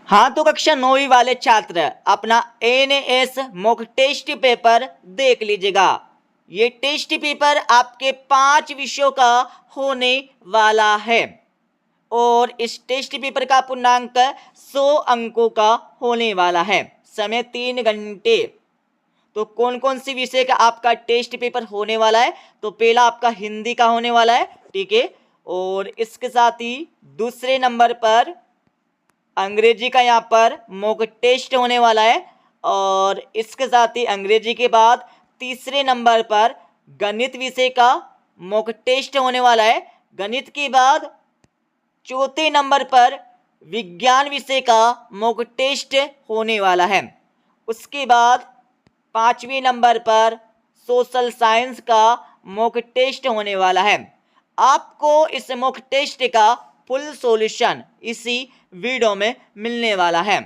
हाँ तो कक्षा 9वीं वाले छात्र अपना एनएएस मॉक टेस्ट पेपर देख लीजिएगा। ये टेस्ट पेपर आपके 5 विषयों का होने वाला है और इस टेस्ट पेपर का पूर्णांक 100 अंकों का होने वाला है। समय 3 घंटे। तो कौन कौन सी विषय का आपका टेस्ट पेपर होने वाला है? तो पहला आपका हिंदी का होने वाला है, ठीक है। और इसके साथ ही दूसरे नंबर पर अंग्रेजी का यहाँ पर मॉक टेस्ट होने वाला है और इसके साथ ही अंग्रेजी के बाद तीसरे नंबर पर गणित विषय का मॉक टेस्ट होने वाला है। गणित के बाद चौथे नंबर पर विज्ञान विषय का मॉक टेस्ट होने वाला है। उसके बाद पांचवें नंबर पर सोशल साइंस का मॉक टेस्ट होने वाला है। आपको इस मॉक टेस्ट का फुल सॉल्यूशन इसी वीडियो में मिलने वाला है।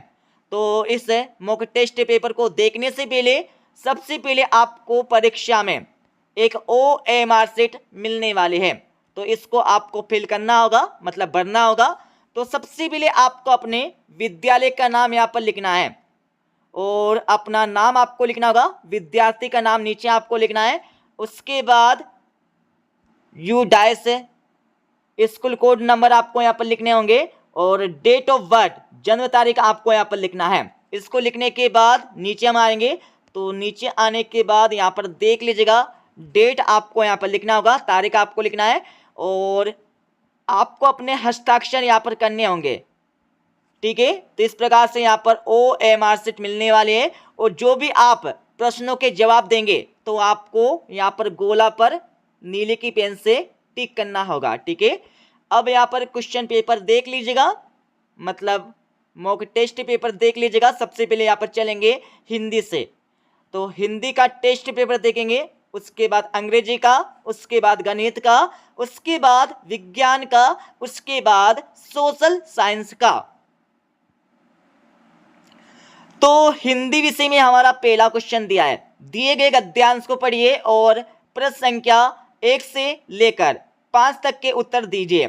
तो इस मॉक टेस्ट पेपर को देखने से पहले सबसे पहले आपको परीक्षा में एक OMR शीट मिलने वाली है, तो इसको आपको फिल करना होगा, मतलब भरना होगा। तो सबसे पहले आपको अपने विद्यालय का नाम यहाँ पर लिखना है और अपना नाम आपको लिखना होगा, विद्यार्थी का नाम नीचे आपको लिखना है। उसके बाद you dash school code number आपको यहाँ पर लिखने होंगे और डेट ऑफ बर्थ जन्म तारीख आपको यहाँ पर लिखना है। इसको लिखने के बाद नीचे हम आएंगे, तो नीचे आने के बाद यहाँ पर देख लीजिएगा डेट आपको यहाँ पर लिखना होगा, तारीख आपको लिखना है और आपको अपने हस्ताक्षर यहाँ पर करने होंगे, ठीक है। तो इस प्रकार से यहाँ पर OMR शीट मिलने वाले है और जो भी आप प्रश्नों के जवाब देंगे तो आपको यहाँ पर गोला पर नीले की पेन से टिक करना होगा, ठीक है। अब यहाँ पर क्वेश्चन पेपर देख लीजिएगा, मतलब मॉक टेस्ट पेपर देख लीजिएगा। सबसे पहले यहाँ पर चलेंगे हिंदी से, तो हिंदी का टेस्ट पेपर देखेंगे, उसके बाद अंग्रेजी का, उसके बाद गणित का, उसके बाद विज्ञान का, उसके बाद सोशल साइंस का। तो हिंदी विषय में हमारा पहला क्वेश्चन दिया है, दिए गए गद्यांश को पढ़िए और प्रश्न संख्या 1 से लेकर 5 तक के उत्तर दीजिए।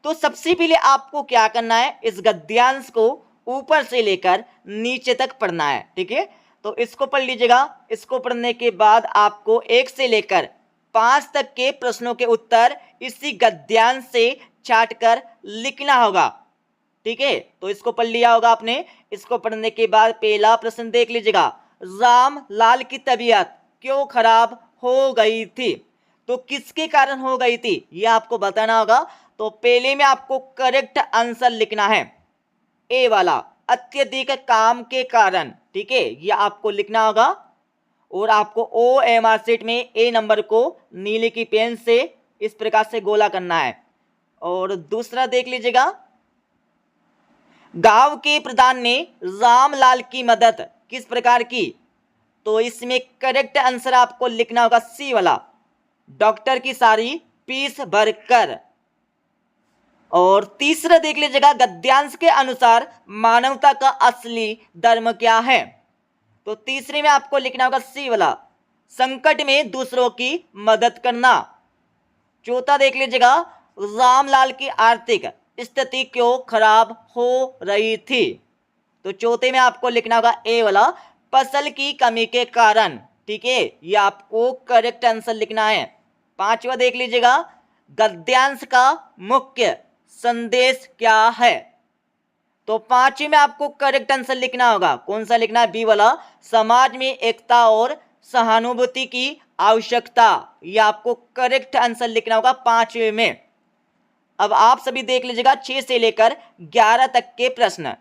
तो सबसे पहले आपको क्या करना है, इस गद्यांश को ऊपर से लेकर नीचे तक पढ़ना है, ठीक है। तो इसको पढ़ लीजिएगा। इसको पढ़ने के बाद आपको 1 से लेकर 5 तक के प्रश्नों के उत्तर इसी गद्यांश से छाट कर लिखना होगा, ठीक है। तो इसको पढ़ लिया होगा आपने। इसको पढ़ने के बाद पहला प्रश्न देख लीजिएगा, राम लाल की तबीयत क्यों खराब हो गई थी? तो किसके कारण हो गई थी ये आपको बताना होगा। तो पहले में आपको करेक्ट आंसर लिखना है, ए वाला, अत्यधिक काम के कारण, ठीक है, ये आपको लिखना होगा और आपको OMR शीट में ए नंबर को नीले की पेन से इस प्रकार से गोला करना है। और दूसरा देख लीजिएगा, गांव के प्रधान ने रामलाल की मदद किस प्रकार की? तो इसमें करेक्ट आंसर आपको लिखना होगा सी वाला, डॉक्टर की सारी फीस भरकर। और तीसरा देख लीजिएगा, गद्यांश के अनुसार मानवता का असली धर्म क्या है? तो तीसरे में आपको लिखना होगा सी वाला, संकट में दूसरों की मदद करना। चौथा देख लीजिएगा, रामलाल की आर्थिक स्थिति क्यों खराब हो रही थी? तो चौथे में आपको लिखना होगा ए वाला, फसल की कमी के कारण, ठीक है, ये आपको करेक्ट आंसर लिखना है। पांचवा देख लीजिएगा, गद्यांश का मुख्य संदेश क्या है? तो पांचवे में आपको करेक्ट आंसर लिखना होगा, कौन सा लिखना है? बी वाला, समाज में एकता और सहानुभूति की आवश्यकता, ये आपको करेक्ट आंसर लिखना होगा पांचवे में। अब आप सभी देख लीजिएगा 6 से लेकर 11 तक के प्रश्न।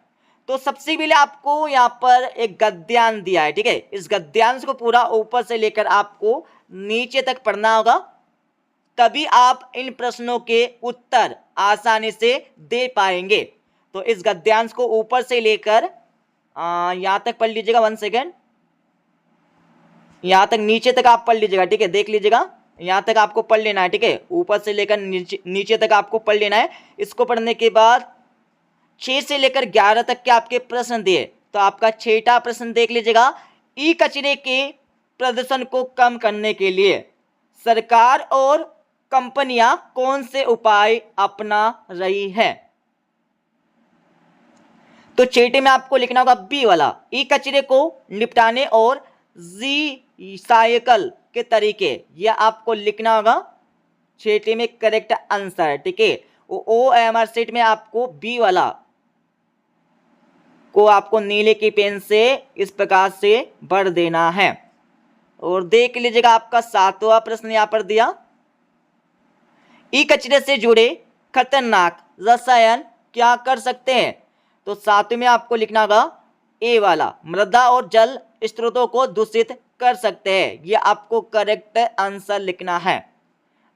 तो सबसे पहले आपको यहाँ पर एक गद्यांश दिया है, ठीक है। इस गद्यांश को पूरा ऊपर से लेकर आपको नीचे तक पढ़ना होगा, तभी आप इन प्रश्नों के उत्तर आसानी से दे पाएंगे। तो इस गद्यांश को ऊपर से लेकर यहाँ तक पढ़ लीजिएगा, 1 सेकेंड, यहाँ तक नीचे तक आप पढ़ लीजिएगा, ठीक है। देख लीजिएगा, यहाँ तक आपको पढ़ लेना है, ठीक है, ऊपर से लेकर नीचे तक आपको पढ़ लेना है। इसको पढ़ने के बाद 6 से लेकर 11 तक के आपके प्रश्न दिए। तो आपका 6वां प्रश्न देख लीजिएगा, ई कचरे के प्रदूषण को कम करने के लिए सरकार और कंपनियां कौन से उपाय अपना रही है? तो छठे में आपको लिखना होगा बी वाला, ई कचरे को निपटाने और रिसाइकल के तरीके, यह आपको लिखना होगा छठे में करेक्ट आंसर। ठीक है, OMR सेट में आपको बी वाला को आपको नीले की पेन से इस प्रकार से भर देना है। और देख लीजिएगा आपका 7वां प्रश्न यहां पर दिया, ई कचरे से जुड़े खतरनाक रसायन क्या कर सकते हैं। तो 7वें में आपको लिखना होगा ए वाला, मृदा और जल स्रोतों को दूषित कर सकते हैं, यह आपको करेक्ट आंसर लिखना है।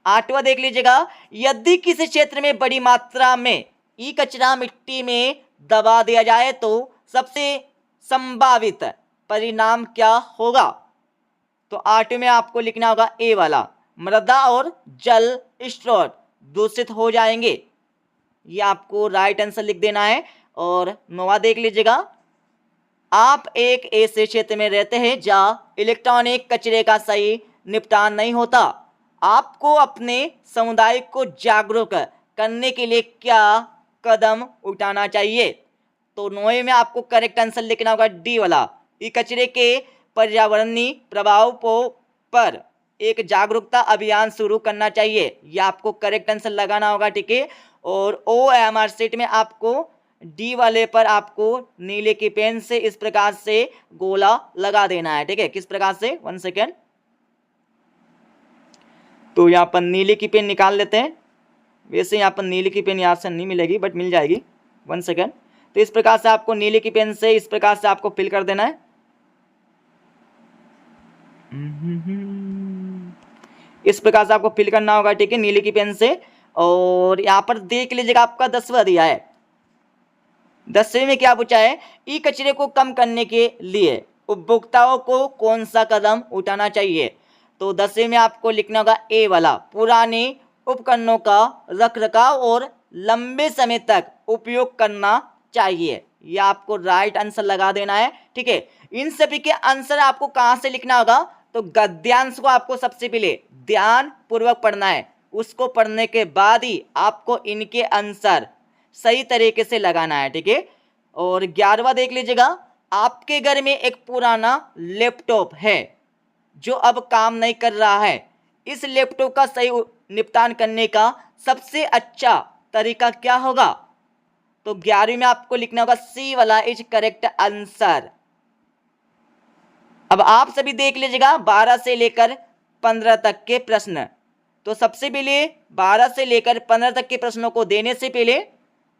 8वां देख लीजिएगा, यदि किसी क्षेत्र में बड़ी मात्रा में ई कचरा मिट्टी में दबा दिया जाए तो सबसे संभावित परिणाम क्या होगा। तो 8वें में आपको लिखना होगा ए वाला, मृदा और जल स्रोत दूषित हो जाएंगे, ये आपको राइट आंसर लिख देना है। और 9वां देख लीजिएगा, आप एक ऐसे क्षेत्र में रहते हैं जहां इलेक्ट्रॉनिक कचरे का सही निपटान नहीं होता, आपको अपने समुदाय को जागरूक करने के लिए क्या कदम उठाना चाहिए। तो 9वें में आपको करेक्ट आंसर लिखना होगा डी वाला, ई कचरे के पर्यावरणीय प्रभाव पर एक जागरूकता अभियान शुरू करना चाहिए, यह आपको करेक्ट आंसर लगाना होगा। ठीक है, और OMR सेट में आपको डी वाले पर आपको नीले की पेन से इस प्रकार से गोला लगा देना है। ठीक है, किस प्रकार से, 1 सेकेंड, तो यहाँ पर नीले की पेन निकाल लेते हैं। वैसे यहाँ पर नीले की पेन यहाँ से नहीं मिलेगी बट मिल जाएगी, 1 सेकेंड। तो इस प्रकार से आपको नीले की पेन से इस प्रकार से आपको फिल कर देना है। इस प्रकार से आपको फिल करना होगा। ठीक है, नीले की पेन से। और यहाँ पर देख लीजिएगा आपका 10वां दिया है, 10वें में क्या पूछा है, ई कचरे को कम करने के लिए उपभोक्ताओं को कौन सा कदम उठाना चाहिए। तो 10वें में आपको लिखना होगा ए वाला, पुराने उपकरणों का रखरखाव और लंबे समय तक उपयोग करना चाहिए, यह आपको राइट आंसर लगा देना है। ठीक है, इन सभी के आंसर आपको कहां से लिखना होगा, तो गद्यांश को आपको सबसे पहले ध्यान पूर्वक पढ़ना है, उसको पढ़ने के बाद ही आपको इनके आंसर सही तरीके से लगाना है। ठीक है, और 11वां देख लीजिएगा, आपके घर में एक पुराना लैपटॉप है जो अब काम नहीं कर रहा है, इस लैपटॉप का सही निपटान करने का सबसे अच्छा तरीका क्या होगा। तो 11वीं में आपको लिखना होगा सी वाला इज करेक्ट आंसर। अब आप सभी देख लीजिएगा 12 से लेकर 15 तक के प्रश्न। तो सबसे पहले 12 से लेकर 15 तक के प्रश्नों को देने से पहले,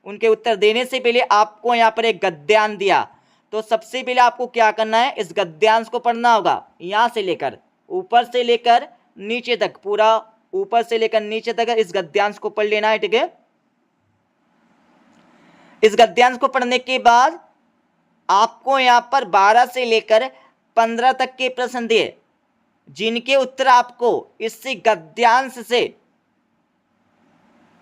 उनके उत्तर देने से पहले आपको यहाँ पर एक गद्यांश दिया। तो सबसे पहले आपको क्या करना है, इस गद्यांश को पढ़ना होगा, यहाँ से लेकर ऊपर से लेकर नीचे तक, पूरा ऊपर से लेकर नीचे तक इस गद्यांश को पढ़ लेना है। ठीक है, इस गद्यांश को पढ़ने के बाद आपको यहाँ पर 12 से लेकर 15 तक के प्रश्न दिए, जिनके उत्तर आपको इसी गद्यांश से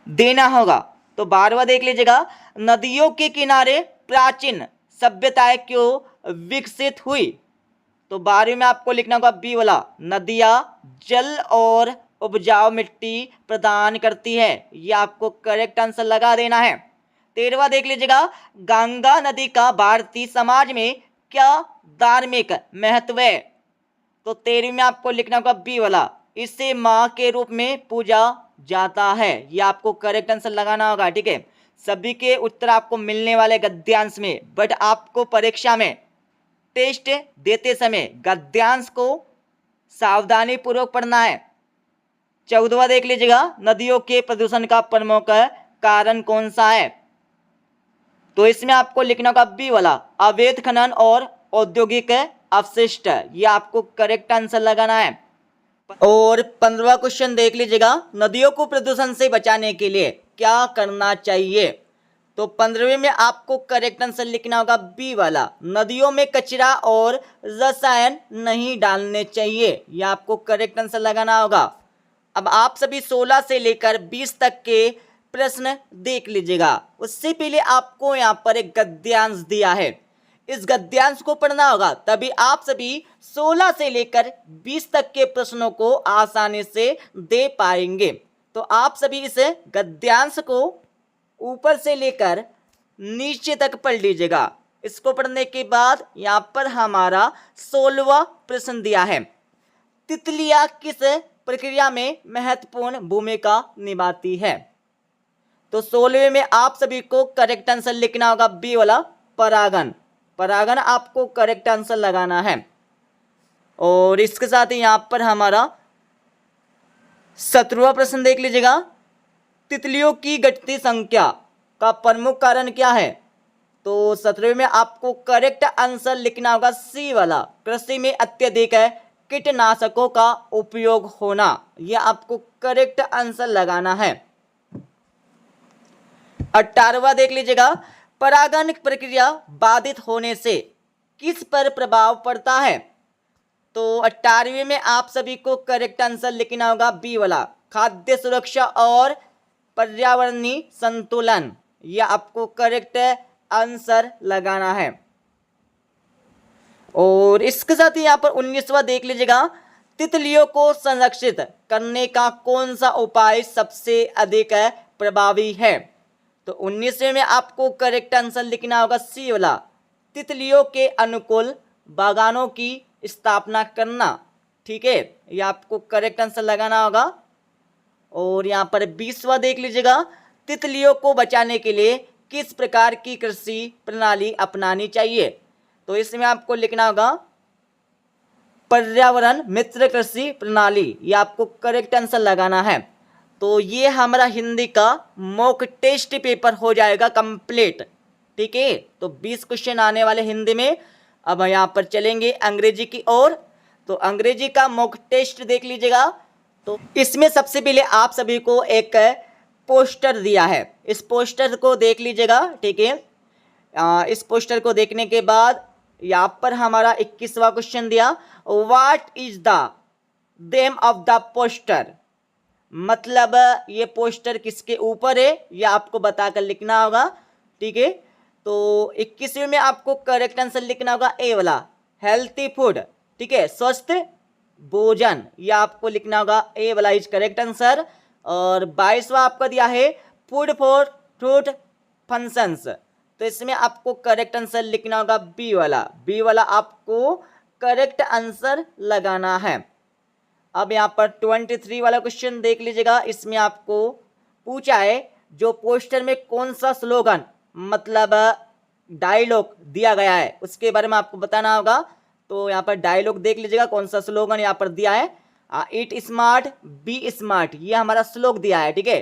देना होगा। तो 12वां देख लीजिएगा, नदियों के किनारे प्राचीन सभ्यताएं क्यों विकसित हुई। तो 12वीं में आपको लिखना होगा बी वाला, नदियां जल और उपजाऊ मिट्टी प्रदान करती है, यह आपको करेक्ट आंसर लगा देना है। 13वां देख लीजिएगा, गंगा नदी का भारतीय समाज में क्या धार्मिक महत्व है। तो 13वीं में आपको लिखना होगा बी वाला, इसे मां के रूप में पूजा जाता है, यह आपको करेक्ट आंसर लगाना होगा। ठीक है, सभी के उत्तर आपको मिलने वाले गद्यांश में, बट आपको परीक्षा में टेस्ट देते समय गद्यांश को सावधानी पूर्वक पढ़ना है। 14वां देख लीजिएगा, नदियों के प्रदूषण का प्रमुख कारण कौन सा है। तो इसमें आपको लिखना होगा बी वाला, अवैध खनन और औद्योगिक अपशिष्ट, ये आपको करेक्ट आंसर लगाना है। और 15वां क्वेश्चन देख लीजिएगा, नदियों को प्रदूषण से बचाने के लिए क्या करना चाहिए। तो 15वें में आपको करेक्ट आंसर लिखना होगा बी वाला, नदियों में कचरा और रसायन नहीं डालने चाहिए, यह आपको करेक्ट आंसर लगाना होगा। अब आप सभी 16 से लेकर 20 तक के प्रश्न देख लीजिएगा। उससे पहले आपको यहाँ पर एक गद्यांश दिया है, इस गद्यांश को पढ़ना होगा, तभी आप सभी 16 से लेकर 20 तक के प्रश्नों को आसानी से दे पाएंगे। तो आप सभी इस गद्यांश को ऊपर से लेकर नीचे तक पढ़ लीजिएगा। इसको पढ़ने के बाद यहाँ पर हमारा 16वां प्रश्न दिया है, तितलियां किस प्रक्रिया में महत्वपूर्ण भूमिका निभाती है। तो 16वें में आप सभी को करेक्ट आंसर लिखना होगा बी वाला, परागन। परागन आपको करेक्ट आंसर लगाना है। और इसके साथ ही यहाँ पर हमारा 17वां प्रश्न देख लीजिएगा, तितलियों की घटती संख्या का प्रमुख कारण क्या है। तो 17वें में आपको करेक्ट आंसर लिखना होगा सी वाला, कृषि में अत्यधिक है कीटनाशकों का उपयोग होना। यह आपको करेक्ट आंसर लगाना है। 18वां देख लीजिएगा, परागन प्रक्रिया बाधित होने से किस पर प्रभाव पड़ता है। तो 18वें में आप सभी को करेक्ट आंसर लिखना होगा बी वाला, खाद्य सुरक्षा और पर्यावरणीय संतुलन। यह आपको करेक्ट आंसर लगाना है। और इसके साथ ही यहाँ पर 19वां देख लीजिएगा, तितलियों को संरक्षित करने का कौन सा उपाय सबसे अधिक प्रभावी है। तो 19वें में आपको करेक्ट आंसर लिखना होगा सी वाला, तितलियों के अनुकूल बागानों की स्थापना करना। ठीक है, यह आपको करेक्ट आंसर लगाना होगा। और यहाँ पर 20वां देख लीजिएगा, तितलियों को बचाने के लिए किस प्रकार की कृषि प्रणाली अपनानी चाहिए। तो इसमें आपको लिखना होगा पर्यावरण मित्र कृषि प्रणाली। यह आपको करेक्ट आंसर लगाना है। तो ये हमारा हिंदी का मॉक टेस्ट पेपर हो जाएगा कंप्लीट। ठीक है, तो 20 क्वेश्चन आने वाले हिंदी में। अब यहाँ पर चलेंगे अंग्रेजी की ओर। तो अंग्रेजी का मॉक टेस्ट देख लीजिएगा। तो इसमें सबसे पहले आप सभी को एक पोस्टर दिया है, इस पोस्टर को देख लीजिएगा। ठीक है, इस पोस्टर को देखने के बाद यहाँ पर हमारा 21वां क्वेश्चन दिया, what is the name of the poster. मतलब ये पोस्टर किसके ऊपर है, ये आपको बताकर लिखना होगा। ठीक है, तो 21वें में आपको करेक्ट आंसर लिखना होगा ए वाला, हेल्थी फूड। ठीक है, स्वस्थ भोजन, यह आपको लिखना होगा ए वाला इज करेक्ट आंसर। और 22वां आपका दिया है फूड फॉर फ्रूट फंक्शंस। तो इसमें आपको करेक्ट आंसर लिखना होगा बी वाला, बी वाला आपको करेक्ट आंसर लगाना है। अब यहाँ पर 23 वाला क्वेश्चन देख लीजिएगा। इसमें आपको पूछा है जो पोस्टर में कौन सा स्लोगन मतलब डायलॉग दिया गया है उसके बारे में आपको बताना होगा। तो यहाँ पर डायलॉग देख लीजिएगा कौन सा स्लोगन यहाँ पर दिया है, इट स्मार्ट बी स्मार्ट, ये हमारा श्लोक दिया है। ठीक है,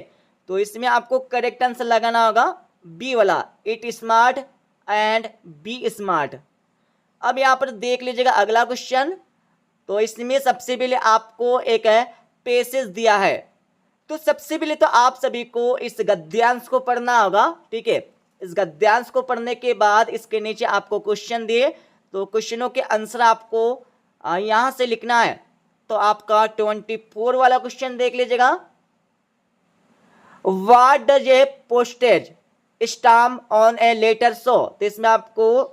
तो इसमें आपको करेक्ट आंसर लगाना होगा बी वाला, it smart and be smart. अब यहाँ पर देख लीजिएगा अगला क्वेश्चन। तो इसमें सबसे पहले आपको एक पैसेज दिया है। तो सबसे पहले तो आप सभी को इस गद्यांश को पढ़ना होगा। ठीक है, इस गद्यांश को पढ़ने के बाद इसके नीचे आपको क्वेश्चन दिए, तो क्वेश्चनों के आंसर आपको यहाँ से लिखना है। तो आपका 24 वाला क्वेश्चन देख लीजिएगा, what does a postage stamp on a letter show. तो इसमें आपको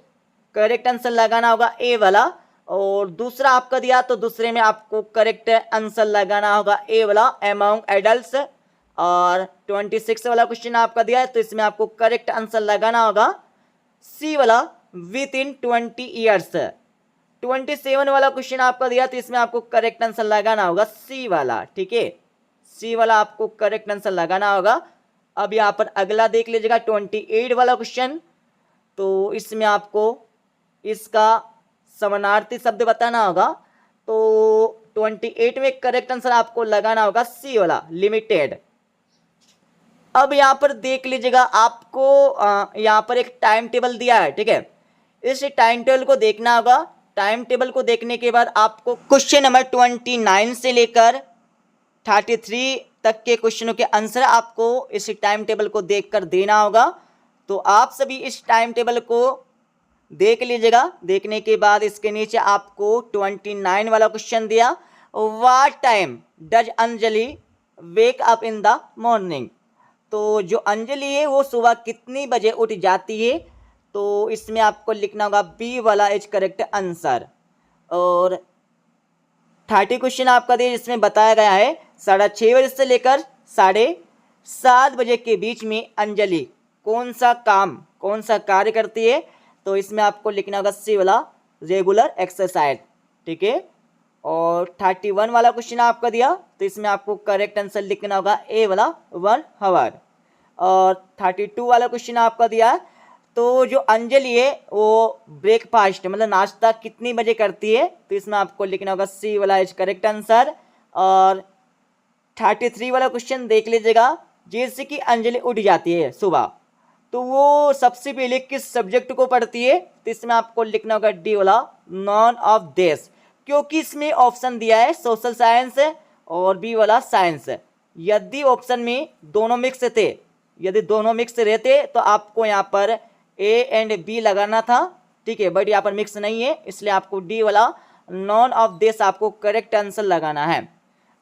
करेक्ट आंसर लगाना होगा ए वाला। और दूसरा आपका दिया, तो दूसरे में आपको करेक्ट आंसर लगाना होगा ए वाला, अमंग एडल्ट्स। और 26 वाला क्वेश्चन आपका दिया है, तो इसमें आपको करेक्ट आंसर लगाना होगा सी वाला, विद इन 20 ईयर्स। 27 वाला क्वेश्चन आपका दिया, तो इसमें आपको करेक्ट आंसर लगाना होगा सी वाला। ठीक है, सी वाला आपको करेक्ट आंसर लगाना होगा। अब यहाँ पर अगला देख लीजिएगा 28 वाला क्वेश्चन। तो इसमें आपको इसका समानार्थी शब्द बताना होगा। तो 28 में करेक्ट आंसर आपको लगाना होगा सी वाला, लिमिटेड। अब यहाँ पर देख लीजिएगा आपको यहाँ पर एक टाइम टेबल दिया है। ठीक है, इस टाइम टेबल को देखना होगा। टाइम टेबल को देखने के बाद आपको क्वेश्चन नंबर 29 से लेकर 33 तक के क्वेश्चनों के आंसर आपको इस टाइम टेबल को देखकर देना होगा। तो आप सभी इस टाइम टेबल को देख लीजिएगा। देखने के बाद इसके नीचे आपको 29 वाला क्वेश्चन दिया, what time does Anjali wake up in the morning. तो जो अंजलि है वो सुबह कितनी बजे उठ जाती है। तो इसमें आपको लिखना होगा बी वाला इज करेक्ट आंसर। और 30 क्वेश्चन आपका दिया जिसमें बताया गया है 6:30 बजे से लेकर 7:30 बजे के बीच में अंजलि कौन सा कार्य करती है, तो इसमें आपको लिखना होगा सी वाला रेगुलर एक्सरसाइज, ठीक है। और 31 वाला क्वेश्चन आपका दिया, तो इसमें आपको करेक्ट आंसर लिखना होगा ए वाला 1 आवर। और 32 वाला क्वेश्चन आपका दिया है, तो जो अंजलि है वो ब्रेकफास्ट मतलब नाश्ता कितनी बजे करती है, तो इसमें आपको लिखना होगा सी वाला इज करेक्ट आंसर। और 33 वाला क्वेश्चन देख लीजिएगा, जैसे कि अंजलि उठ जाती है सुबह, तो वो सबसे पहले किस सब्जेक्ट को पढ़ती है, तो इसमें आपको लिखना होगा डी वाला नॉन ऑफ दिस, क्योंकि इसमें ऑप्शन दिया है सोशल साइंस और बी वाला साइंस। यदि ऑप्शन में दोनों मिक्स थे, यदि दोनों मिक्स रहते तो आपको यहाँ पर ए एंड बी लगाना था, ठीक है, बट यहाँ पर मिक्स नहीं है, इसलिए आपको डी वाला नॉन ऑफ दिस आपको करेक्ट आंसर लगाना है।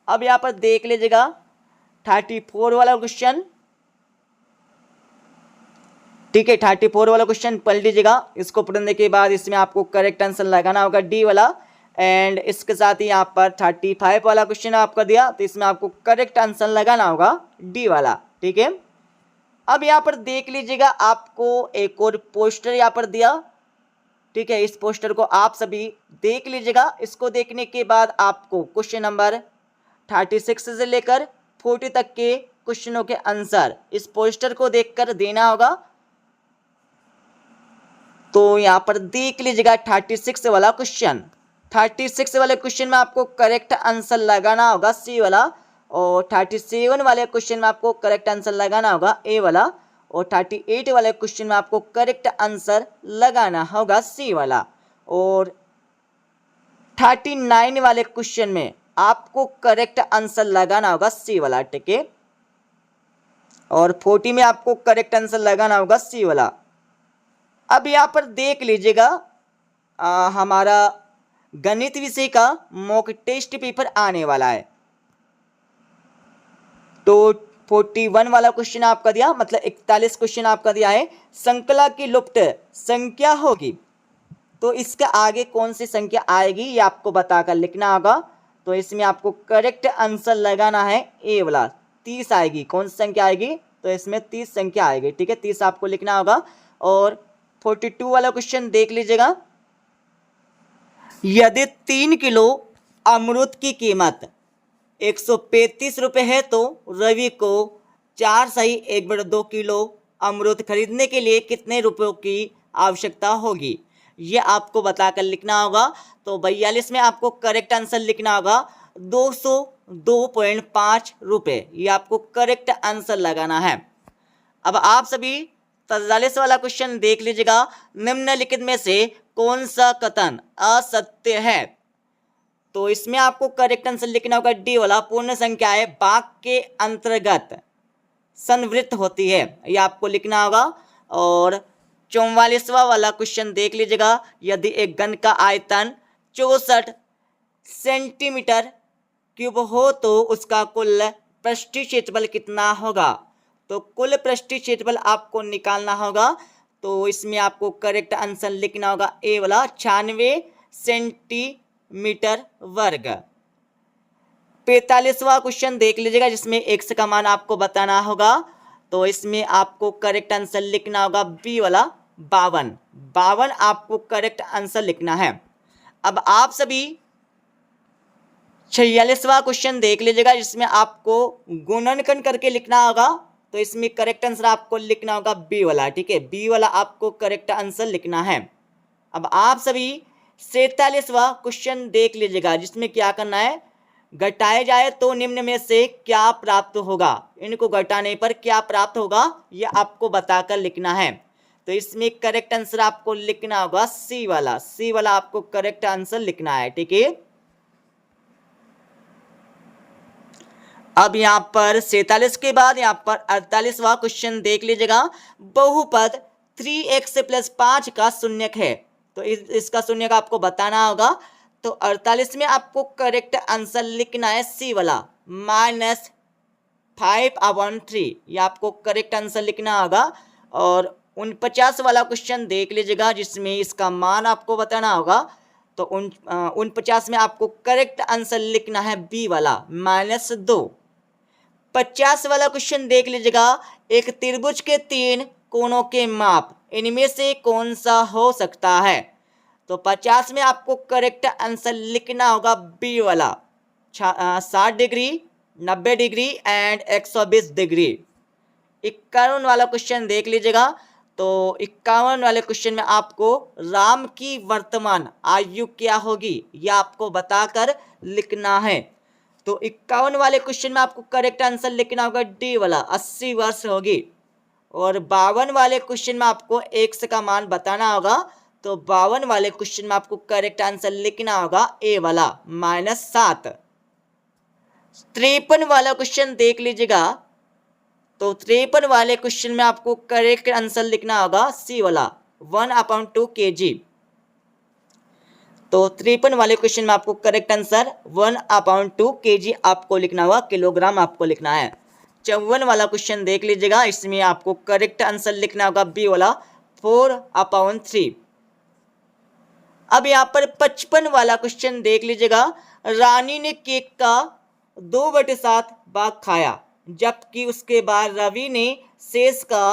अब यहाँ पर देख लीजिएगा 34 वाला क्वेश्चन, ठीक है, 34 वाला क्वेश्चन पढ़ लीजिएगा। इसको पढ़ने के बाद इसमें आपको करेक्ट आंसर लगाना होगा डी वाला। एंड इसके साथ ही यहाँ पर 35 वाला क्वेश्चन आपका दिया, तो इसमें आपको करेक्ट आंसर लगाना होगा डी वाला, ठीक है। अब यहाँ पर देख लीजिएगा, आपको एक और पोस्टर यहाँ पर दिया, ठीक है, इस पोस्टर को आप सभी देख लीजिएगा। इसको देखने के बाद आपको क्वेश्चन नंबर 36 से लेकर 40 तक के क्वेश्चनों के आंसर इस पोस्टर को देखकर देना होगा। तो यहाँ पर देख लीजिएगा 36 वाला क्वेश्चन, 36 वाले क्वेश्चन में आपको करेक्ट आंसर लगाना होगा सी वाला। और 37 वाले क्वेश्चन में आपको करेक्ट आंसर लगाना होगा ए वाला। और 38 वाले क्वेश्चन में आपको करेक्ट आंसर लगाना होगा सी वाला। और 39 वाले क्वेश्चन में आपको करेक्ट आंसर लगाना होगा सी वाला, ठीक है। और 40 में आपको करेक्ट आंसर लगाना होगा सी वाला। अब यहाँ पर देख लीजिएगा, हमारा गणित विषय का मॉक टेस्ट पेपर आने वाला है। तो 41 वाला क्वेश्चन आपका दिया, मतलब 41 क्वेश्चन आपका दिया है, संकला की लुप्त संख्या होगी, तो इसके आगे कौन सी संख्या आएगी ये आपको बताकर लिखना होगा। तो इसमें आपको करेक्ट आंसर लगाना है ए वाला 30 आएगी। कौन सी संख्या आएगी, तो इसमें 30 संख्या आएगी, ठीक है, 30 आपको लिखना होगा। और 42 वाला क्वेश्चन देख लीजिएगा, यदि 3 किलो अमरूद की कीमत 135 रुपये है, तो रवि को 4 सही 1/2 किलो अमरूद खरीदने के लिए कितने रुपयों की आवश्यकता होगी, ये आपको बताकर लिखना होगा। तो 42 में आपको करेक्ट आंसर लिखना होगा 202.5 रुपये, ये आपको करेक्ट आंसर लगाना है। अब आप सभी 43 वाला क्वेश्चन देख लीजिएगा, निम्नलिखित में से कौन सा कथन असत्य है, तो इसमें आपको करेक्ट आंसर लिखना होगा डी वाला पूर्ण संख्याएं वाक्य के अंतर्गत संवृत्त होती है, ये आपको लिखना होगा। और 44वां वाला क्वेश्चन देख लीजिएगा, यदि एक घन का आयतन 64 सेंटीमीटर क्यूब हो तो उसका कुल पृष्ठीय क्षेत्रफल कितना होगा, तो कुल पृष्ठीय क्षेत्रफल आपको निकालना होगा। तो इसमें आपको करेक्ट आंसर लिखना होगा ए वाला 96 सेंटीमीटर वर्ग। 45वां क्वेश्चन देख लीजिएगा, जिसमें x का मान आपको बताना होगा, तो इसमें आपको करेक्ट आंसर लिखना होगा बी वाला 52 आपको करेक्ट आंसर लिखना है। अब आप सभी 46वां क्वेश्चन देख लीजिएगा, जिसमें आपको गुणनखंड करके लिखना होगा, तो इसमें करेक्ट आंसर आपको लिखना होगा बी वाला, ठीक है, बी वाला आपको करेक्ट आंसर लिखना है। अब आप सभी 47वां क्वेश्चन देख लीजिएगा, जिसमें क्या करना है, घटाए जाए तो निम्न में से क्या प्राप्त होगा, इनको घटाने पर क्या प्राप्त होगा यह आपको बताकर लिखना है। तो इसमें करेक्ट आंसर आपको लिखना होगा सी वाला आपको करेक्ट आंसर लिखना है, ठीक है। अब यहाँ पर 47 के बाद यहाँ पर 48वां क्वेश्चन देख लीजिएगा, बहुपद 3x + 5 का शून्यक है, तो इसका शून्यक आपको बताना होगा। तो 48 में आपको करेक्ट आंसर लिखना है सी वाला -5/3, ये आपको करेक्ट आंसर लिखना होगा। और 49 वाला क्वेश्चन देख लीजिएगा, जिसमें इसका मान आपको बताना होगा, तो 49 में आपको करेक्ट आंसर लिखना है बी वाला -2। 50 वाला क्वेश्चन देख लीजिएगा, एक त्रिभुज के 3 कोणों के माप इनमें से कौन सा हो सकता है? तो 50 में आपको करेक्ट आंसर लिखना होगा बी वाला, 60 डिग्री, 90 डिग्री एंड 120 डिग्री। 51 वाला क्वेश्चन देख लीजिएगा। तो 51 वाले क्वेश्चन में आपको राम की वर्तमान आयु क्या होगी यह आपको बताकर लिखना है। तो 51 वाले क्वेश्चन में आपको करेक्ट आंसर लिखना होगा डी वाला, 80 वर्ष होगी। और 52 वाले क्वेश्चन में आपको एक्स का मान बताना होगा। तो 52 वाले क्वेश्चन में आपको करेक्ट आंसर लिखना होगा ए वाला, -7। 53 वाला क्वेश्चन देख लीजिएगा। तो 53 वाले क्वेश्चन में आपको करेक्ट आंसर लिखना होगा सी वाला, 1/2 kg। तो 53 वाले क्वेश्चन में आपको करेक्ट आंसर 1/2 kg आपको लिखना होगा, किलोग्राम आपको लिखना है। 54 वाला क्वेश्चन देख लीजिएगा, इसमें आपको करेक्ट आंसर लिखना होगा बी वाला, 4/3। अब यहाँ पर 55 वाला क्वेश्चन देख लीजिएगा। रानी ने केक का 2/7 भाग खाया, जबकि उसके बाद रवि ने शेष का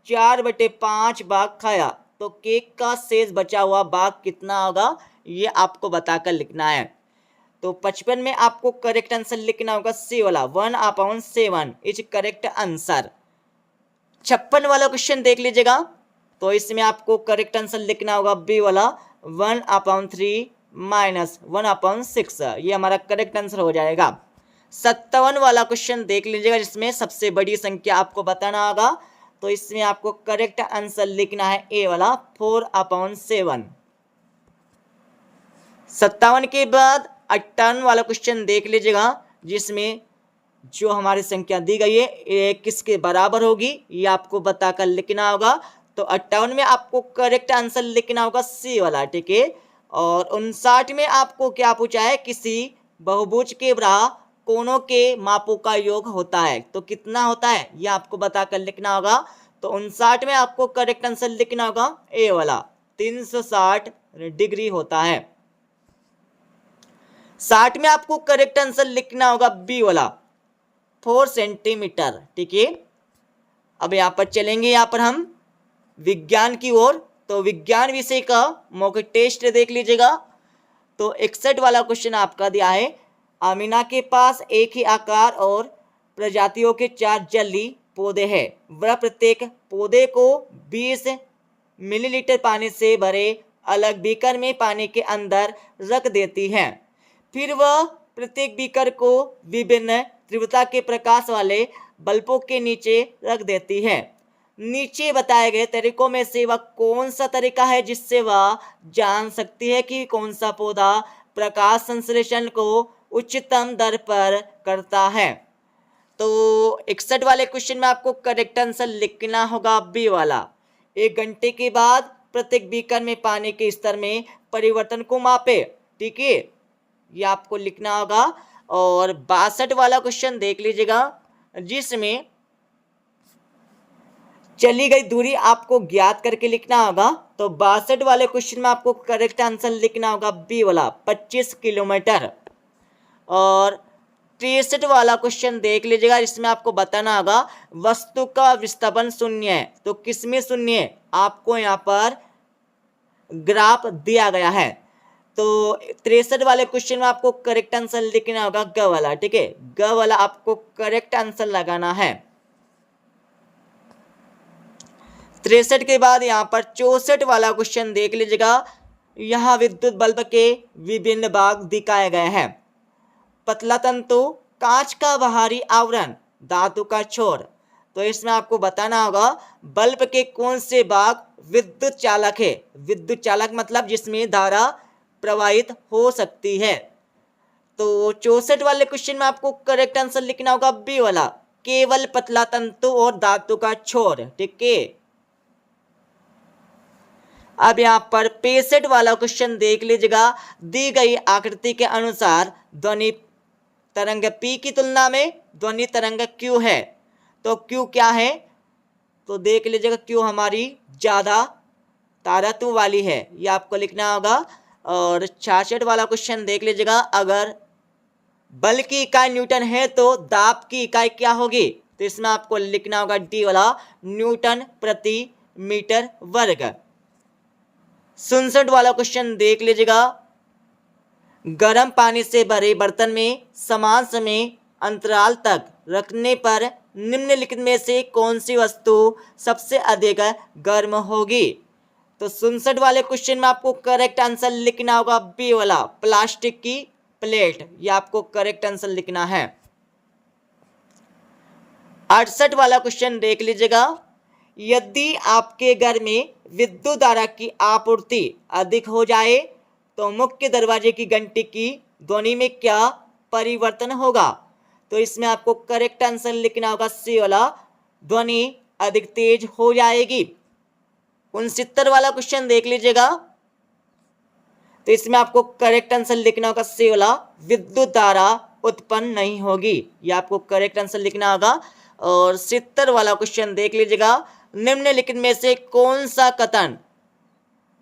4/5 भाग खाया। तो केक का शेष बचा हुआ भाग कितना होगा ये आपको बताकर लिखना है। तो 55 में आपको करेक्ट आंसर लिखना होगा सी वाला, 1/7 इज करेक्ट आंसर। 56 वाला क्वेश्चन देख लीजिएगा। तो इसमें आपको करेक्ट आंसर लिखना होगा बी वाला, 1/3 माइनस 1/6, ये हमारा करेक्ट आंसर हो जाएगा। 57 वाला क्वेश्चन देख लीजिएगा, जिसमें सबसे बड़ी संख्या आपको बताना होगा। तो इसमें आपको करेक्ट आंसर लिखना है ए वाला, 4/7। 57 के बाद 58 वाला क्वेश्चन देख लीजिएगा, जिसमें जो हमारी संख्या दी गई है ये किसके बराबर होगी ये आपको बताकर लिखना होगा। तो 58 में आपको करेक्ट आंसर लिखना होगा सी वाला, ठीक है। और 59 में आपको क्या पूछा है, किसी बहुभुज के बराबर कोणों के मापों का योग होता है, तो कितना होता है ये आपको बताकर लिखना होगा। तो 59 में आपको करेक्ट आंसर लिखना होगा ए वाला, 360 डिग्री होता है। 60 में आपको करेक्ट आंसर लिखना होगा बी वाला, 4 सेंटीमीटर, ठीक है। अब यहाँ पर चलेंगे, यहाँ पर हम विज्ञान की ओर। तो विज्ञान विषय का मॉक टेस्ट देख लीजिएगा। तो 61 वाला क्वेश्चन आपका दिया है, आमीना के पास एक ही आकार और प्रजातियों के 4 जली पौधे हैं। वह प्रत्येक पौधे को 20 मिलीलीटर पानी से भरे अलग बीकर में पानी के अंदर रख देती है। फिर वह प्रत्येक बीकर को विभिन्न तीव्रता के प्रकाश वाले बल्बों के नीचे रख देती है। नीचे बताए गए तरीकों में से वह कौन सा तरीका है जिससे वह जान सकती है कि कौन सा पौधा प्रकाश संश्लेषण को उच्चतम दर पर करता है। तो 61 वाले क्वेश्चन में आपको करेक्ट आंसर लिखना होगा बी वाला, 1 घंटे के बाद प्रत्येक बीकर में पानी के स्तर में परिवर्तन को मापे, ठीक है, ये आपको लिखना होगा। और 62 वाला क्वेश्चन देख लीजिएगा, जिसमें चली गई दूरी आपको ज्ञात करके लिखना होगा। तो 62 वाले क्वेश्चन में आपको करेक्ट आंसर लिखना होगा बी वाला, 25 किलोमीटर। और 63 वाला क्वेश्चन देख लीजिएगा, इसमें आपको बताना होगा वस्तु का विस्थापन शून्य है। तो किसमें शून्य है, आपको यहाँ पर ग्राफ दिया गया है। तो 63 वाले क्वेश्चन में आपको करेक्ट आंसर लिखना होगा ग वाला, ठीक है, ग वाला आपको करेक्ट आंसर लगाना है। 63 के बाद यहाँ पर 64 वाला क्वेश्चन देख लीजिएगा। यहाँ विद्युत बल्ब के विभिन्न भाग दिखाए गए हैं। पतला तंतु, कांच का बाहरी आवरण, धातु का छोर। तो इसमें आपको बताना होगा बल्ब के कौन से भाग विद्युत चालक है। विद्युत चालक मतलब जिसमें धारा प्रवाहित हो सकती है। तो 64 वाले क्वेश्चन में आपको करेक्ट आंसर लिखना होगा बी वाला, केवल पतला तंतु और धातु का छोर, ठीक है। अब यहाँ पर 65 वाला क्वेश्चन देख लीजिएगा। दी गई आकृति के अनुसार ध्वनि तरंग P की तुलना में ध्वनि तरंग Q है। तो Q क्या है, तो देख लीजिएगा Q हमारी ज्यादा तारत्व वाली है, ये आपको लिखना होगा। और 66 वाला क्वेश्चन देख लीजिएगा, अगर बल की इकाई न्यूटन है तो दाब की इकाई क्या होगी। तो इसमें आपको लिखना होगा डी वाला, न्यूटन प्रति मीटर वर्ग। 67 वाला क्वेश्चन देख लीजिएगा। गर्म पानी से भरे बर्तन में समान समय अंतराल तक रखने पर निम्नलिखित में से कौन सी वस्तु सबसे अधिक गर्म होगी। तो 67 वाले क्वेश्चन में आपको करेक्ट आंसर लिखना होगा बी वाला, प्लास्टिक की प्लेट। ये आपको करेक्ट आंसर लिखना है। 68 वाला क्वेश्चन देख लीजिएगा। यदि आपके घर में विद्युत धारा की आपूर्ति अधिक हो जाए तो मुख्य दरवाजे की घंटी की ध्वनि में क्या परिवर्तन होगा। तो इसमें आपको करेक्ट आंसर लिखना होगा सी वाला, ध्वनि अधिक तेज हो जाएगी। 69 वाला क्वेश्चन देख लीजिएगा। तो इसमें आपको करेक्ट आंसर लिखना होगा सी वाला, विद्युत धारा उत्पन्न नहीं होगी। ये आपको करेक्ट आंसर लिखना होगा। और 70 वाला क्वेश्चन देख लीजिएगा। निम्नलिखित में से कौन सा कथन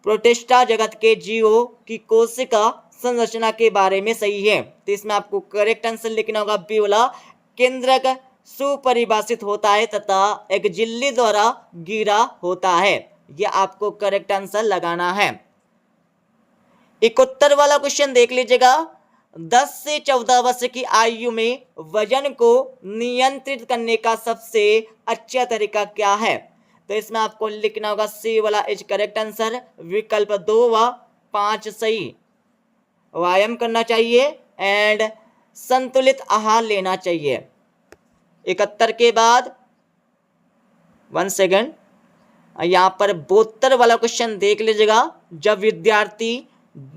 प्रोटिस्टा जगत के जीवों की कोशिका संरचना के बारे में सही है। तो इसमें आपको करेक्ट आंसर लिखना होगा बी वाला, केंद्रक सुपरिभाषित होता है तथा एक झिल्ली द्वारा घिरा होता है। यह आपको करेक्ट आंसर लगाना है। 71 वाला क्वेश्चन देख लीजिएगा। 10 से 14 वर्ष की आयु में वजन को नियंत्रित करने का सबसे अच्छा तरीका क्या है। तो इसमें आपको लिखना होगा सी वाला इज करेक्ट आंसर, विकल्प 2 व 5 सही। व्यायाम करना चाहिए एंड संतुलित आहार लेना चाहिए। 71 के बाद 1 सेकेंड, यहाँ पर 72 वाला क्वेश्चन देख लीजिएगा। जब विद्यार्थी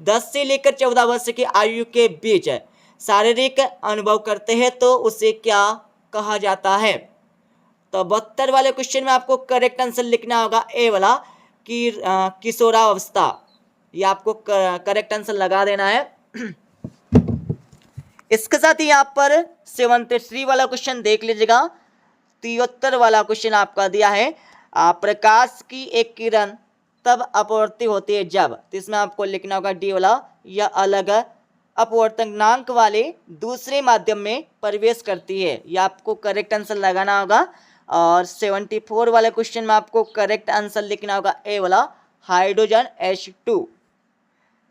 10 से लेकर 14 वर्ष की आयु के बीच शारीरिक अनुभव करते हैं तो उसे क्या कहा जाता है। तो 72 वाले क्वेश्चन में आपको करेक्ट आंसर लिखना होगा ए वाला, कि किशोरावस्था। ये आपको करेक्ट आंसर लगा देना है। इसके साथ ही यहाँ पर 73 वाला क्वेश्चन देख लीजिएगा। 73 वाला क्वेश्चन आपका दिया है, प्रकाश की एक किरण तब अपवर्तित होती है जब। तो इसमें आपको लिखना होगा डी वाला, यह अलग अपवर्तनांक वाले दूसरे माध्यम में प्रवेश करती है। यह आपको करेक्ट आंसर लगाना होगा। और 74 वाले क्वेश्चन में आपको करेक्ट आंसर लिखना होगा ए वाला, हाइड्रोजन H2।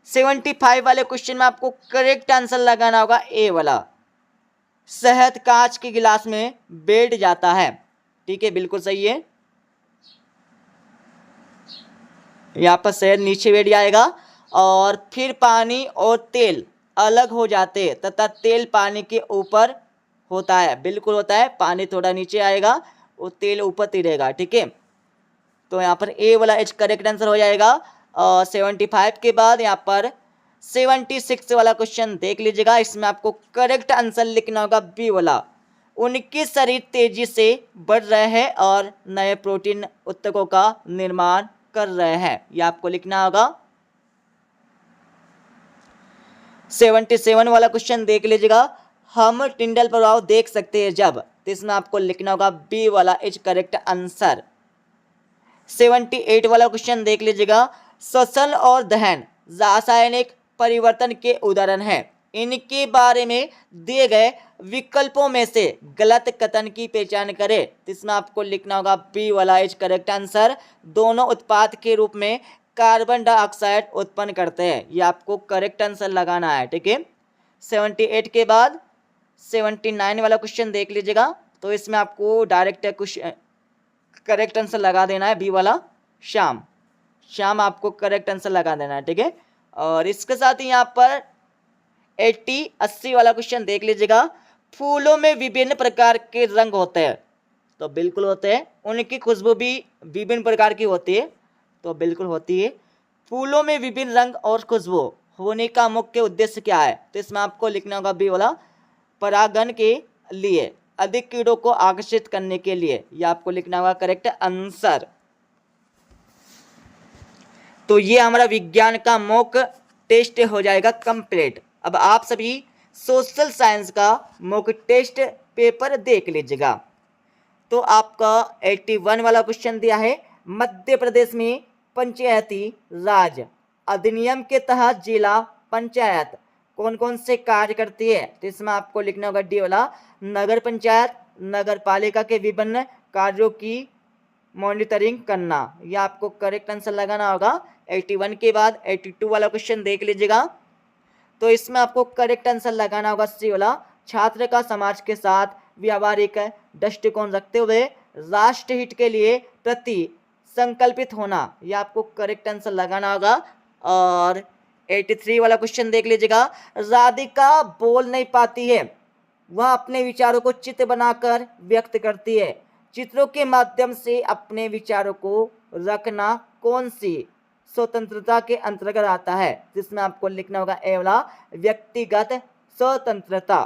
75 वाले क्वेश्चन में आपको करेक्ट आंसर लगाना होगा ए वाला, शहद कांच के गिलास में बैठ जाता है। ठीक है, बिल्कुल सही है। यहाँ पर शहद नीचे बैठ जाएगा और फिर पानी और तेल अलग हो जाते हैं तथा तेल पानी के ऊपर होता है। बिल्कुल होता है, पानी थोड़ा नीचे आएगा और तेल ऊपर तिरेगा। ठीक है, तो यहाँ पर ए वाला एच करेक्ट आंसर हो जाएगा। और 75 के बाद यहाँ पर 76 वाला क्वेश्चन देख लीजिएगा। इसमें आपको करेक्ट आंसर लिखना होगा बी वाला, उनके शरीर तेजी से बढ़ रहे हैं और नए प्रोटीन ऊतकों का निर्माण कर रहे हैं। ये आपको लिखना होगा। 77 वाला क्वेश्चन देख लीजिएगा। हम टिंडल प्रभाव देख सकते हैं जब। तो इसमें आपको लिखना होगा बी वाला इज करेक्ट आंसर। 78 वाला क्वेश्चन देख लीजिएगा। श्वसन और दहन रासायनिक परिवर्तन के उदाहरण हैं। इनके बारे में दिए गए विकल्पों में से गलत कथन की पहचान करें। तो इसमें आपको लिखना होगा बी वाला इज करेक्ट आंसर, दोनों उत्पाद के रूप में कार्बन डाइऑक्साइड उत्पन्न करते हैं। ये आपको करेक्ट आंसर लगाना है। ठीक है, 78 के बाद 79 वाला क्वेश्चन देख लीजिएगा। तो इसमें आपको डायरेक्ट करेक्ट आंसर लगा देना है बी वाला, शाम। शाम आपको करेक्ट आंसर लगा देना है। ठीक है, और इसके साथ ही यहाँ पर 80 वाला क्वेश्चन देख लीजिएगा। फूलों में विभिन्न प्रकार के रंग होते हैं। तो बिल्कुल होते हैं। उनकी खुशबू भी विभिन्न प्रकार की होती है। तो बिल्कुल होती है। फूलों में विभिन्न रंग और खुशबू होने का मुख्य उद्देश्य क्या है। तो इसमें आपको लिखना होगा बी वाला, परागण के लिए, अधिक कीड़ों को आकर्षित करने के लिए। यह आपको लिखना होगा करेक्ट आंसर। तो ये हमारा विज्ञान का मॉक टेस्ट हो जाएगा कंप्लीट। अब आप सभी सोशल साइंस का मॉक टेस्ट पेपर देख लीजिएगा। तो आपका 81 वाला क्वेश्चन दिया है, मध्य प्रदेश में पंचायती राज अधिनियम के तहत जिला पंचायत कौन कौन से कार्य करती है। तो इसमें आपको लिखना होगा डी वाला, नगर पंचायत नगर पालिका के विभिन्न कार्यों की मॉनिटरिंग करना। यह आपको करेक्ट आंसर लगाना होगा। 81 के बाद 82 वाला क्वेश्चन देख लीजिएगा। तो इसमें आपको करेक्ट आंसर लगाना होगा सी वाला, छात्र का समाज के साथ व्यावहारिक दृष्टिकोण रखते हुए राष्ट्रहित के लिए प्रति संकल्पित होना। यह आपको करेक्ट आंसर लगाना होगा। और 83 वाला क्वेश्चन देख लीजिएगा। राधिका बोल नहीं पाती है, वह अपने विचारों को चित्र बनाकर व्यक्त करती है। चित्रों के माध्यम से अपने विचारों को रखना कौन सी स्वतंत्रता के अंतर्गत आता है? जिसमें आपको लिखना होगा ए वाला, व्यक्तिगत स्वतंत्रता।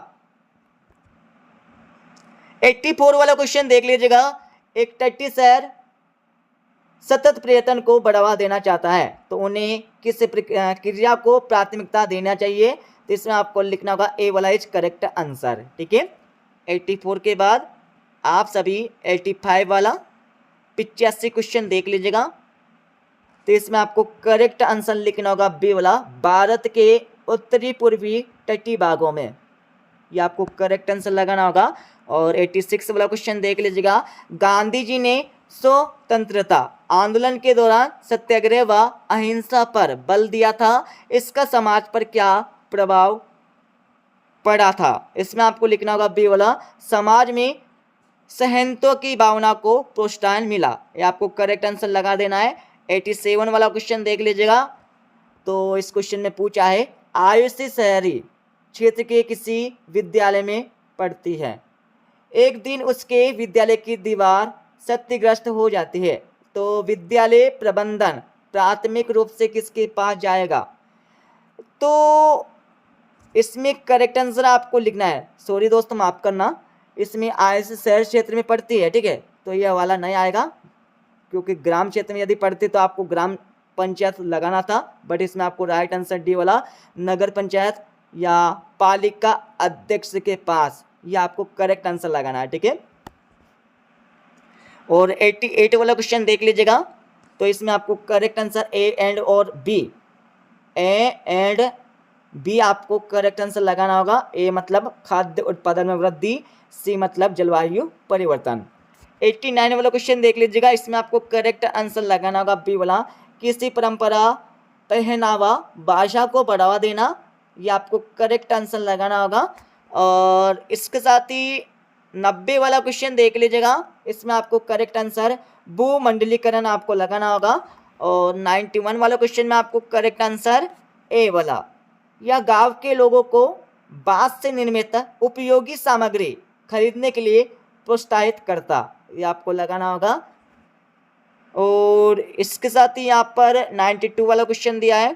84 वाला क्वेश्चन देख लीजिएगा। एक तटीय शहर सतत पर्यटन को बढ़ावा देना चाहता है, तो उन्हें किस क्रिया को प्राथमिकता देना चाहिए? तो इसमें आपको लिखना होगा ए वाला इज करेक्ट आंसर। ठीक है। 84 के बाद आप सभी 85 वाला 85 क्वेश्चन देख लीजिएगा। तो इसमें आपको करेक्ट आंसर लिखना होगा बी वाला, भारत के उत्तरी पूर्वी तटीय भागों में। ये आपको करेक्ट आंसर लगाना होगा। और 86 वाला क्वेश्चन देख लीजिएगा। गांधी जी ने स्वतंत्रता आंदोलन के दौरान सत्याग्रह व अहिंसा पर बल दिया था, इसका समाज पर क्या प्रभाव पड़ा था? इसमें आपको लिखना होगा बी वाला, समाज में सहनता की भावना को प्रोत्साहन मिला। ये आपको करेक्ट आंसर लगा देना है। 87 वाला क्वेश्चन देख लीजिएगा। तो इस क्वेश्चन में पूछा है, आयुषी शहरी क्षेत्र के किसी विद्यालय में पढ़ती है। एक दिन उसके विद्यालय की दीवार क्षतिग्रस्त हो जाती है, तो विद्यालय प्रबंधन प्राथमिक रूप से किसके पास जाएगा? तो इसमें करेक्ट आंसर आपको लिखना है, सॉरी दोस्तों माफ करना, इसमें आयुषी शहर क्षेत्र में पढ़ती है। ठीक है, तो यह वाला नहीं आएगा, क्योंकि ग्राम क्षेत्र में यदि पढ़ती तो आपको ग्राम पंचायत लगाना था। बट इसमें आपको राइट आंसर डी वाला, नगर पंचायत या पालिका अध्यक्ष के पास, यह आपको करेक्ट आंसर लगाना है। ठीक है। और 88 वाला क्वेश्चन देख लीजिएगा। तो इसमें आपको करेक्ट आंसर ए एंड और बी, ए एंड बी आपको करेक्ट आंसर लगाना होगा। ए मतलब खाद्य उत्पादन में वृद्धि, सी मतलब जलवायु परिवर्तन। 89 वाला क्वेश्चन देख लीजिएगा। इसमें आपको करेक्ट आंसर लगाना होगा बी वाला, किसी परंपरा, पहनावा, भाषा को बढ़ावा देना। ये आपको करेक्ट आंसर लगाना होगा। और इसके साथ ही 90 वाला क्वेश्चन देख लीजिएगा। इसमें आपको करेक्ट आंसर भूमंडलीकरण आपको लगाना होगा। और 91 वाला क्वेश्चन में आपको करेक्ट आंसर ए वाला, या गांव के लोगों को बांस से निर्मित उपयोगी सामग्री खरीदने के लिए प्रोत्साहित करता, ये आपको लगाना होगा। और इसके साथ ही यहाँ पर 92 वाला क्वेश्चन दिया है।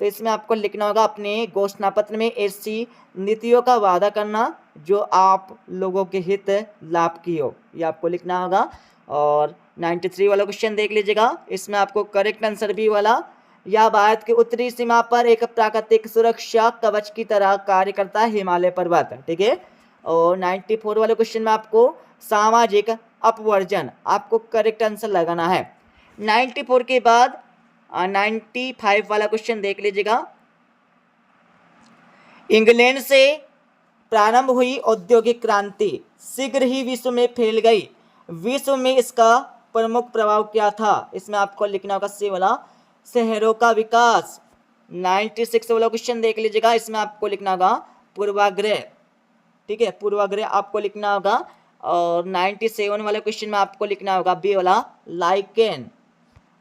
तो इसमें आपको लिखना होगा, अपने घोषणा पत्र में ऐसी नीतियों का वादा करना जो आप लोगों के हित लाभ की हो, ये आपको लिखना होगा। और 93 वाला क्वेश्चन देख लीजिएगा। इसमें आपको करेक्ट आंसर बी वाला, यह भारत के उत्तरी सीमा पर एक प्राकृतिक सुरक्षा कवच की तरह कार्य करता है, हिमालय पर्वत। ठीक है। और 94 वाले क्वेश्चन में आपको सामाजिक अपवर्जन आपको करेक्ट आंसर लगाना है। 94 के बाद 95 वाला क्वेश्चन देख लीजिएगा। इंग्लैंड से प्रारंभ हुई औद्योगिक क्रांति शीघ्र ही विश्व में फैल गई, विश्व में इसका प्रमुख प्रभाव क्या था? इसमें आपको लिखना होगा सी वाला, शहरों का विकास। 96 वाला क्वेश्चन देख लीजिएगा। इसमें आपको लिखना होगा पूर्वाग्रह। ठीक है, पूर्वाग्रह आपको लिखना होगा। और 97 वाले क्वेश्चन में आपको लिखना होगा बी वाला, लाइकेन।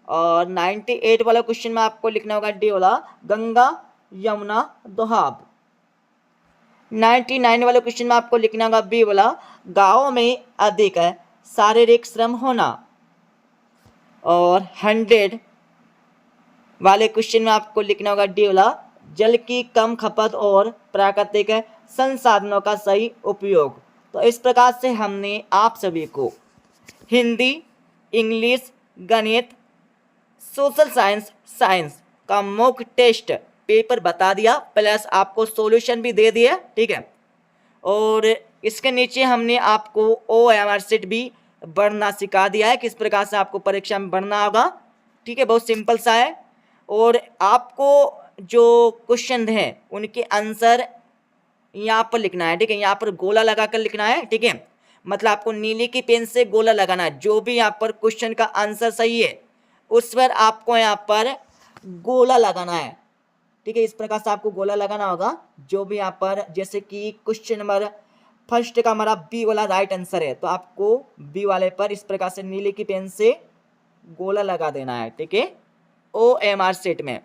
और 98 वाला क्वेश्चन में आपको लिखना होगा डी वाला, गंगा यमुना दोहाब। 99 वाले क्वेश्चन में आपको लिखना होगा बी वाला, गाँव में अधिक शारीरिक श्रम होना। और 100 वाले क्वेश्चन में आपको लिखना होगा डी वाला, जल की कम खपत और प्राकृतिक संसाधनों का सही उपयोग। तो इस प्रकार से हमने आप सभी को हिंदी, इंग्लिश, गणित, सोशल साइंस का मॉक टेस्ट पेपर बता दिया, प्लस आपको सॉल्यूशन भी दे दिया। ठीक है। और इसके नीचे हमने आपको OMR शीट भी भरना सिखा दिया है, किस प्रकार से आपको परीक्षा में भरना होगा। ठीक है, बहुत सिंपल सा है। और आपको जो क्वेश्चन हैं उनके आंसर यहाँ पर लिखना है। ठीक है, यहाँ पर गोला लगाकर लिखना है। ठीक है, मतलब आपको नीली की पेन से गोला लगाना है। जो भी यहाँ पर क्वेश्चन का आंसर सही है उस पर आपको यहाँ पर गोला लगाना है। ठीक है, इस प्रकार से आपको गोला लगाना होगा। जो भी यहाँ पर जैसे कि क्वेश्चन नंबर फर्स्ट का हमारा बी वाला राइट आंसर है, तो आपको बी वाले पर इस प्रकार से नीले की पेन से गोला लगा देना है। ठीक है, OMR सेट में।